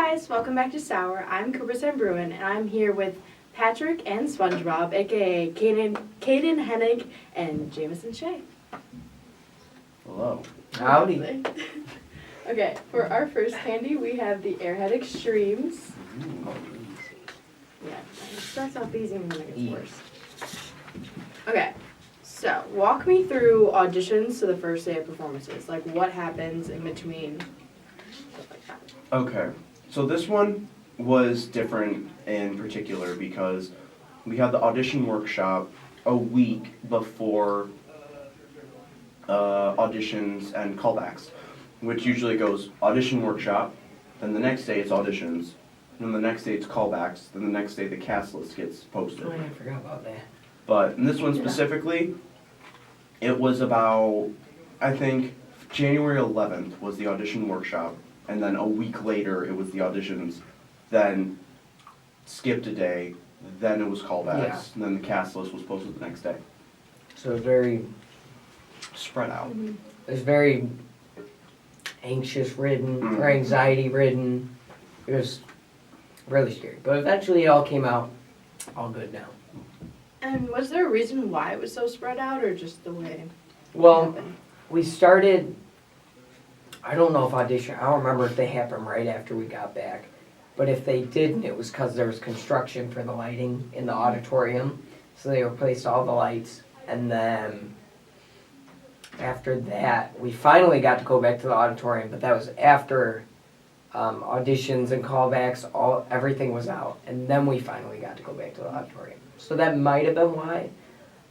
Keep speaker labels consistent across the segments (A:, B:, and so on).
A: guys, welcome back to Sour. I'm Cooper Bruin, and I'm here with Patrick and SpongeBob, aka KADIN, HENIGE, and Jameson SHEA.
B: Hello.
C: Howdy.
A: Okay, for our first candy, we have the Airhead Extremes. Yeah, it starts off easy and then it gets worse. Okay, so walk me through auditions to the first day of performances. Like, what happens in between, stuff like that.
B: Okay, so this one was different in particular because we had the audition workshop a week before auditions and callbacks, which usually goes audition workshop, then the next day it's auditions, then the next day it's callbacks, then the next day the cast list gets posted.
C: Oh, I forgot about that.
B: But in this one specifically, it was about, I think, January 11th was the audition workshop, and then a week later it was the auditions, then skipped a day, then it was callbacks, and then the cast list was posted the next day.
C: So it was very,
B: Spread out.
C: it was very anxious ridden or anxiety ridden. It was really scary. But eventually it all came out all good now.
A: And was there a reason why it was so spread out, or just the way it
C: Well,
A: happened?
C: we started, I don't know if audition, I don't remember if they happened right after we got back. But if they didn't, it was because there was construction for the lighting in the auditorium. So they replaced all the lights. And then after that, we finally got to go back to the auditorium. But that was after auditions and callbacks, everything was out. And then we finally got to go back to the auditorium. So that might have been why.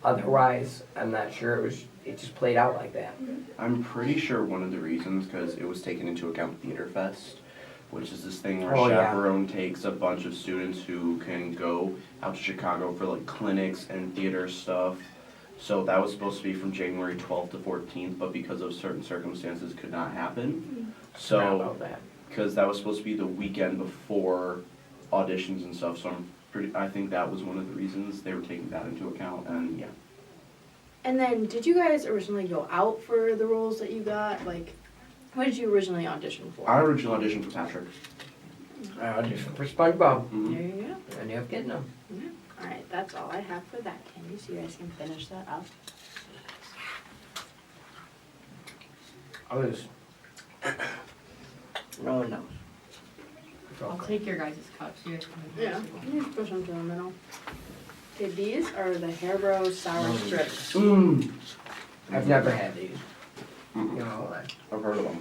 C: Otherwise, I'm not sure. It just played out like that.
B: I'm pretty sure one of the reasons, because it was taken into account Theater Fest, which is this thing where Chaperone takes a bunch of students who can go out to Chicago for like clinics and theater stuff. So that was supposed to be from January 12th to 14th, but because of certain circumstances could not happen.
C: Forgot about that.
B: Because that was supposed to be the weekend before auditions and stuff, so I think that was one of the reasons they were taking that into account, and yeah.
A: And then, did you guys originally go out for the roles that you got? Like, what did you originally audition for?
B: I originally auditioned for Patrick.
C: I auditioned for SpongeBob.
A: There you go.
C: I ended up getting them.
A: Yeah. All right, that's all I have for that candy, so you guys can finish that up.
C: I was rolling those.
D: I'll take your guys' cups. You guys can
A: Yeah, you just push them to the middle. Okay, these are the Hairbro sour strips.
C: I've never had these.
B: Mm-mm.
C: You know,
B: I've heard of them.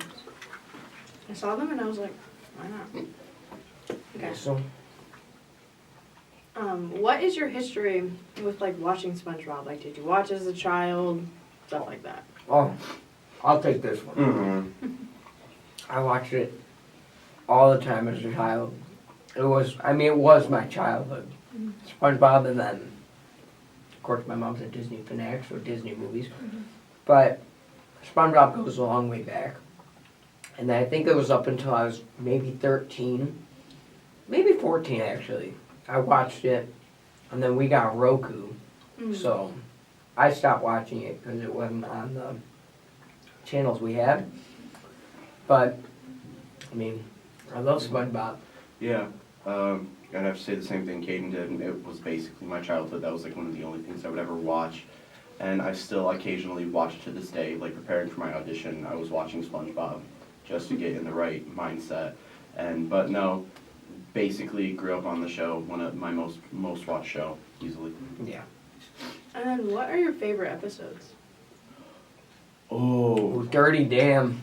A: I saw them and I was like, why not? Okay.
C: So,
A: What is your history with like watching SpongeBob? Like, did you watch as a child? Stuff like that.
C: oh, I'll take this one.
B: Mm-hmm.
C: I watched it all the time as a child. It was my childhood. SpongeBob, and then, of course, my mom's a Disney fanatic, so Disney movies. But SpongeBob goes a long way back. And I think it was up until I was maybe 13, maybe 14 actually. I watched it, and then we got Roku, so I stopped watching it because it wasn't on the channels we had. But, I mean, I love SpongeBob.
B: Yeah, I'd have to say the same thing KADIN did. It was basically my childhood. That was like one of the only things I would ever watch. And I still occasionally watch it to this day. Like preparing for my audition, I was watching SpongeBob just to get in the right mindset. But no, basically grew up on the show, one of my most watched show, easily.
C: Yeah.
A: And then, what are your favorite episodes?
B: Oh,
C: Dirty Damn.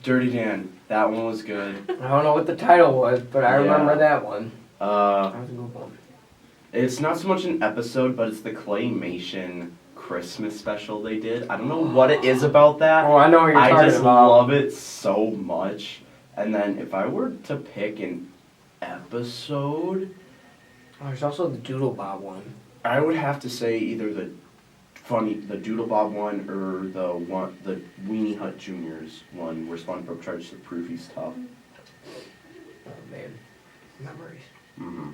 B: Dirty Dan. That one was good.
C: I don't know what the title was, but I remember
B: Yeah.
C: that one. That was a good one.
B: It's not so much an episode, but it's the claymation Christmas special they did. I don't know what it is about that.
C: Oh, I know what you're talking
B: I just
C: about.
B: love it so much. And then if I were to pick an episode,
C: Oh, there's also the Doodle Bob one.
B: I would have to say either the Doodle Bob one or the Weenie Hut Juniors one where SpongeBob tries to prove he's tough.
C: Oh man, memories.
B: Mm-hmm.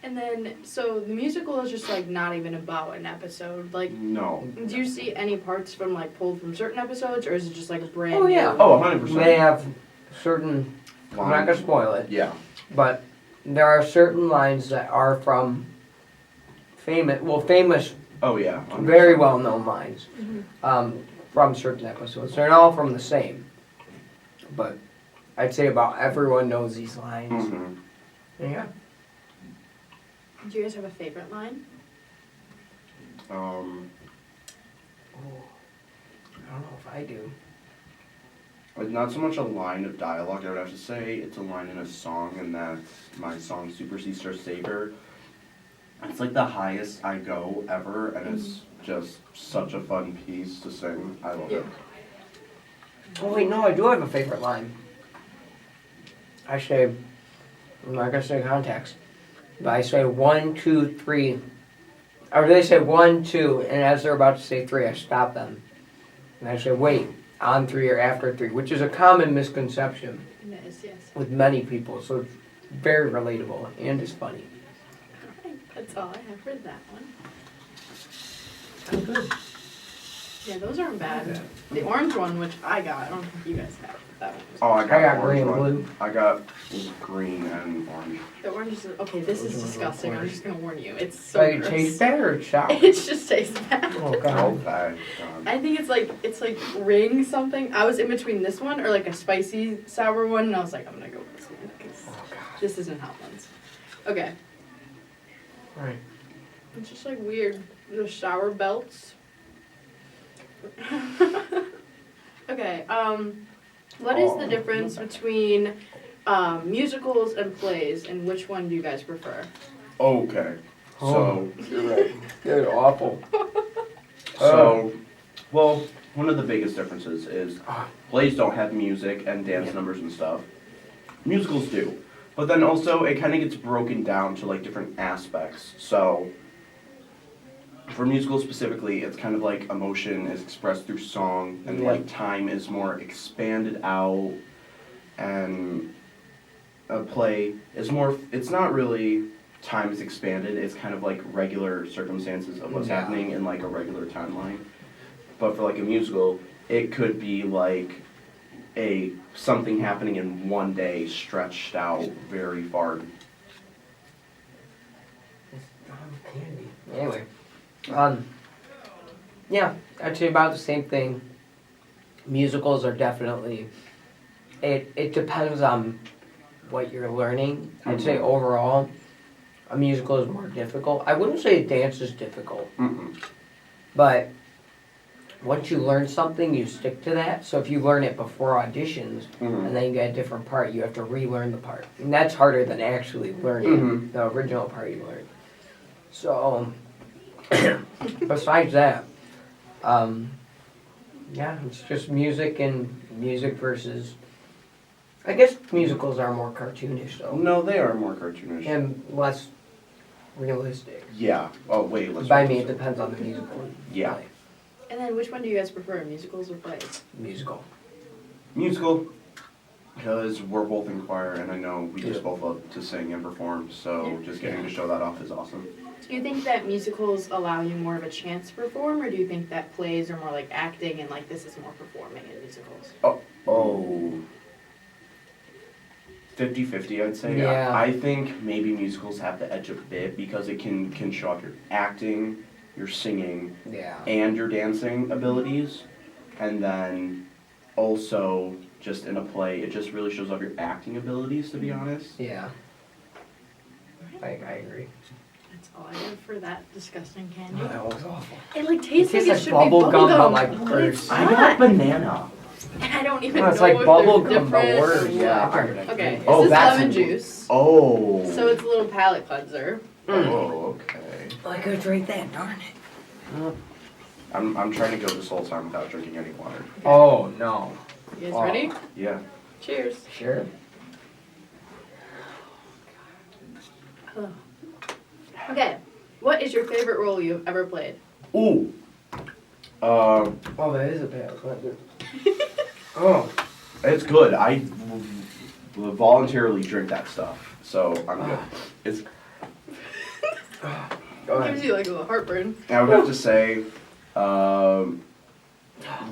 A: And then, so the musical is just like not even about an episode. Like,
B: No.
A: do you see any parts from like pulled from certain episodes, or is it just like a brand?
C: Oh, yeah.
A: new?
B: Oh, 100%.
C: They have certain. I'm not gonna spoil it.
B: Yeah.
C: but there are certain lines that are from famous,
B: Oh yeah.
C: very well-known lines
A: Mhm.
C: from certain episodes. They're not all from the same, but I'd say about everyone knows these lines.
B: Mhm.
C: Yeah.
A: Do you guys have a favorite line?
B: Um,
C: Oh, I don't know if I do.
B: like not so much a line of dialogue, I would have to say it's a line in a song, and that's my song Super Sister Saver. It's like the highest I go ever, and it's just such a fun piece to sing. I love it.
C: Oh wait, no, I do have a favorite line. I say, I'm not gonna say context, but I say 1, 2, 3. Or they say 1, 2, and as they're about to say 3, I stop them. And I say, wait, on 3 or after 3, which is a common misconception
A: Yes, yes.
C: with many people, so it's very relatable and it's funny.
A: Alright, that's all I have for that one.
C: I'm good.
A: Yeah, those aren't bad.
C: Yeah.
A: The orange one, which I got, I don't think you guys have. That one was
B: Oh, I
C: I got
B: orange
C: green and
B: one.
C: blue.
B: I got green and orange.
A: The orange is okay. This
C: Those
A: is
C: are
A: disgusting. I'm
C: worse.
A: just gonna warn you. It's so
C: Like it
A: gross.
C: tastes better or sour?
A: It just tastes bad.
C: Oh
B: Oh,
C: god.
B: bad. God.
A: I think it's like ring something. I was in between this one or like a spicy sour one, and I was like, I'm gonna go with this one because
C: Oh god.
A: this isn't hot ones. Okay,
C: Alright.
A: it's just like weird. The sour belts. Okay. What is the difference between musicals and plays, and which one do you guys prefer?
B: Okay. So,
C: You're right. Good, awful.
B: so, well, one of the biggest differences is
C: Ah.
B: plays don't have music and dance
C: Yeah.
B: numbers and stuff. Musicals do. But then also it kind of gets broken down to like different aspects. So, for musicals specifically, it's kind of like emotion is expressed through song, and
C: Yeah.
B: like time is more expanded out, and a play is more, it's not really time is expanded, it's kind of like regular circumstances of what's
C: Yeah.
B: happening in like a regular timeline. But for like a musical, it could be like something happening in one day stretched out very far.
C: Candy. Anyway, yeah, I'd say about the same thing. Musicals are definitely, it depends on what you're learning. I'd say
B: Mhm.
C: overall, a musical is more difficult. I wouldn't say a dance is difficult,
B: Mm-mm.
C: but once you learn something, you stick to that. So if you learn it before auditions,
B: Mhm.
C: and then you get a different part, you have to relearn the part. And that's harder than actually learning
B: Mhm.
C: the original part you learned. So, besides that, yeah, it's just music and music versus. I guess musicals are more cartoonish though,
B: No, they are more cartoonish.
C: and less realistic.
B: Yeah. Oh wait, let's.
C: By me, it depends on the musical.
B: Yeah.
C: Like,
A: And then which one do you guys prefer, musicals or plays?
C: musical.
B: Musical, because we're both in choir, and I know we just
C: Yeah.
B: both love to sing and perform. So just getting to show that off is awesome.
A: Do you think that musicals allow you more of a chance to perform, or do you think that plays are more like acting and like this is more performing in musicals?
B: Oh. 50-50, I'd say.
C: Yeah.
B: I think maybe musicals have the edge a bit because it can show off your acting, your singing,
C: Yeah.
B: and your dancing abilities. And then also, just in a play, it just really shows off your acting abilities, to be honest.
C: Yeah. I agree.
A: That's all I have for that disgusting candy.
C: That was awful.
A: It like tastes like
C: tastes
A: it
C: like
A: should
C: bubble
A: be
C: gum, but
A: gum,
C: like
A: but it's
C: worse.
B: I
A: not.
B: got banana.
A: And I don't even
C: No, it's
A: know
C: like
A: if
C: bubble
A: they're
C: gum, but
A: different or
C: worse.
A: what.
C: Yeah.
A: Okay, this
B: Oh,
A: is
B: that's
A: lemon
B: a-
A: juice.
B: Oh.
A: So it's a little palate cleanser.
B: Oh, okay.
C: I could drink that, darn it.
B: I'm trying to go this whole time without drinking any water.
C: Oh, no.
A: You guys
C: Oh.
A: ready?
B: Yeah.
A: Cheers.
C: Sure.
A: Okay, what is your favorite role you've ever played?
B: Ooh.
C: Oh, that is a bad one. Oh.
B: It's good. I voluntarily drink that stuff, so I'm good. It's.
C: Go
A: Gives
C: ahead.
A: you like a little heartburn.
B: I would have to say,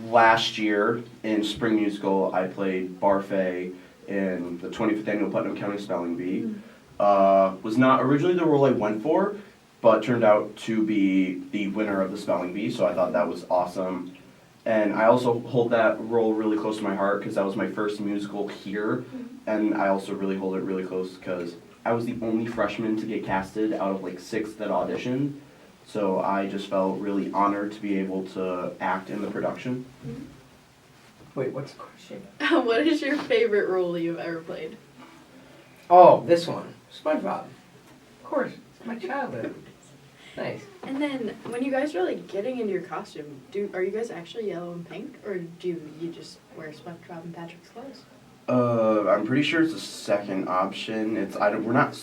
B: last year in spring musical, I played Barfay, in the 25th Annual Putnam County Spelling Bee. Was not originally the role I went for, but turned out to be the winner of the Spelling Bee, so I thought that was awesome. And I also hold that role really close to my heart because that was my first musical here, and I also really hold it really close because I was the only freshman to get casted out of like 6 that auditioned, so I just felt really honored to be able to act in the production.
C: Wait, what's the question?
A: What is your favorite role you've ever played?
C: Oh, this one. SpongeBob. Of course, it's my childhood. Nice.
A: And then, when you guys are like getting into your costume, are you guys actually yellow and pink, or do you just wear SpongeBob and Patrick's clothes?
B: I'm pretty sure it's the second option. We're not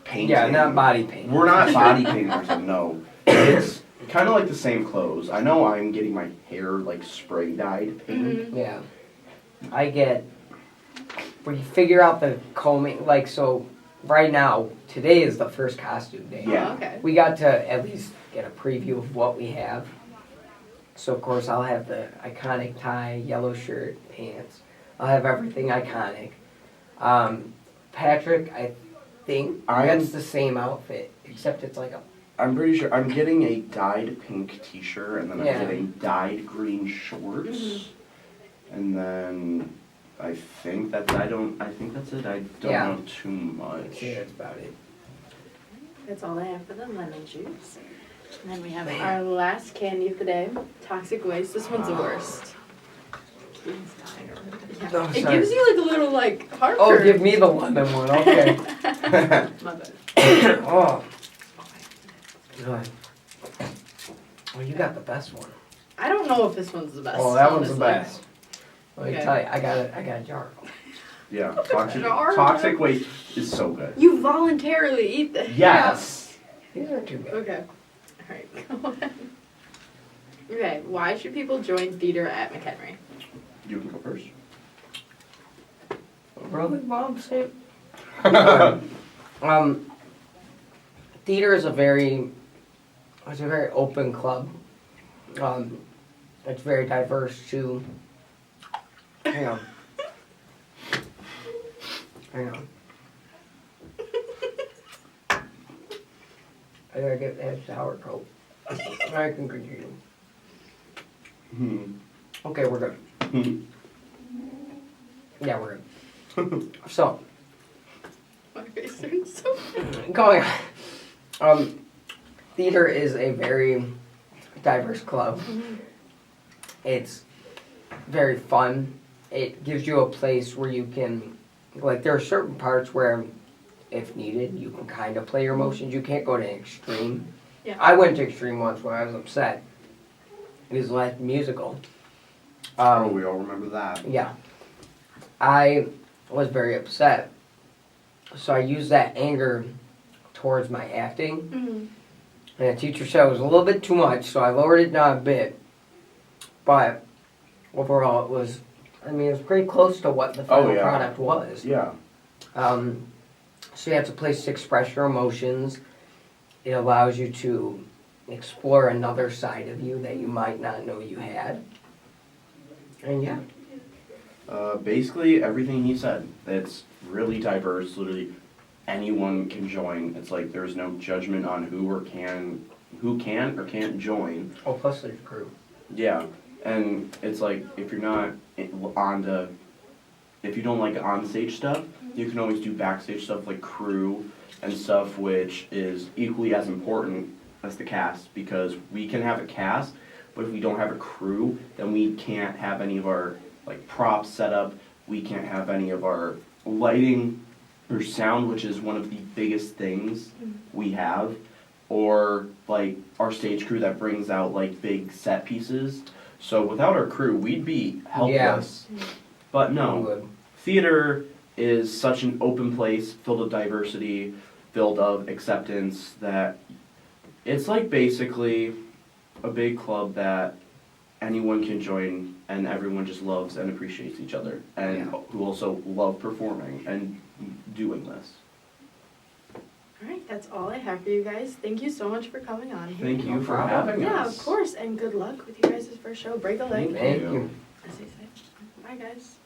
B: painting.
C: Yeah, not body paint.
B: We're not body painting ourselves, no. It's kind of like the same clothes. I know I'm getting my hair like spray dyed pink.
C: Yeah. I get, when you figure out the combing, like, so right now, today is the first costume day.
B: Yeah.
A: Oh, okay.
C: We got to at least get a preview of what we have. So, of course, I'll have the iconic tie, yellow shirt, pants. I'll have everything iconic. Patrick, I think that's the same outfit, except it's like a...
B: I'm pretty sure I'm getting a dyed pink t-shirt, and then I'm
C: Yeah.
B: getting dyed green shorts. And then I think that's it. I don't
C: Yeah.
B: know too much.
C: Yeah, that's about it.
A: That's all I have for the lemon juice. And then we have our last candy of the day, toxic waste. This one's the worst. Yeah.
C: Oh,
A: It
C: sorry.
A: gives you like a little like heartburn.
C: Oh, give me the lemon one, okay.
A: My bad.
C: Oh. Good. Oh, you got the best one.
A: I don't know if this one's the best.
C: Oh, that one's the
A: honestly.
C: best. Let me
A: Okay.
C: tell you, I got a jar.
B: Yeah, toxic
A: Jar.
B: waste is so good.
A: You voluntarily eat this.
B: Yes.
C: These aren't too bad.
A: Okay. Alright, go on. Okay, why should people join theater at McHenry?
B: You can go first.
C: Brother, mom, say. Theater is a very open club. It's very diverse too. Hang on. I gotta get that sour coat. I can continue. Okay, we're good. Yeah, we're good. So,
A: My face turns so
C: going on. Theater is a very diverse club. It's very fun. It gives you a place where you can, like, there are certain parts where, if needed, you can kind of play your emotions. You can't go to extreme.
A: Yeah.
C: I went to extreme once when I was upset. It was like musical.
B: We all remember that.
C: Yeah. I was very upset. So I used that anger towards my acting.
A: Mm-hmm.
C: And the teacher said it was a little bit too much, so I lowered it down a bit. But overall, it was pretty close to what the final product was.
B: Yeah.
C: So you have a place to express your emotions. It allows you to explore another side of you that you might not know you had. And yeah.
B: Basically everything he said. It's really diverse. Literally anyone can join. It's like there's no judgment on who can or can't join.
C: Oh, plus there's crew.
B: Yeah, and it's like if you're not if you don't like onstage stuff, you can always do backstage stuff like crew and stuff, which is equally as important as the cast, because we can have a cast, but if we don't have a crew, then we can't have any of our like props set up. We can't have any of our lighting or sound, which is one of the biggest things we have, or like our stage crew that brings out like big set pieces. So without our crew, we'd be helpless. Yeah. But no, theater is such an open place, filled of diversity, filled of acceptance, that it's like basically a big club that anyone can join, and everyone just loves and appreciates each other, and who also love performing and doing this.
A: Alright, that's all I have for you guys. Thank you so much for coming on here.
B: Thank you for having us.
A: Yeah, of course, and good luck with you guys' first show. Break a leg.
C: Thank you.
A: As they say. Bye, guys.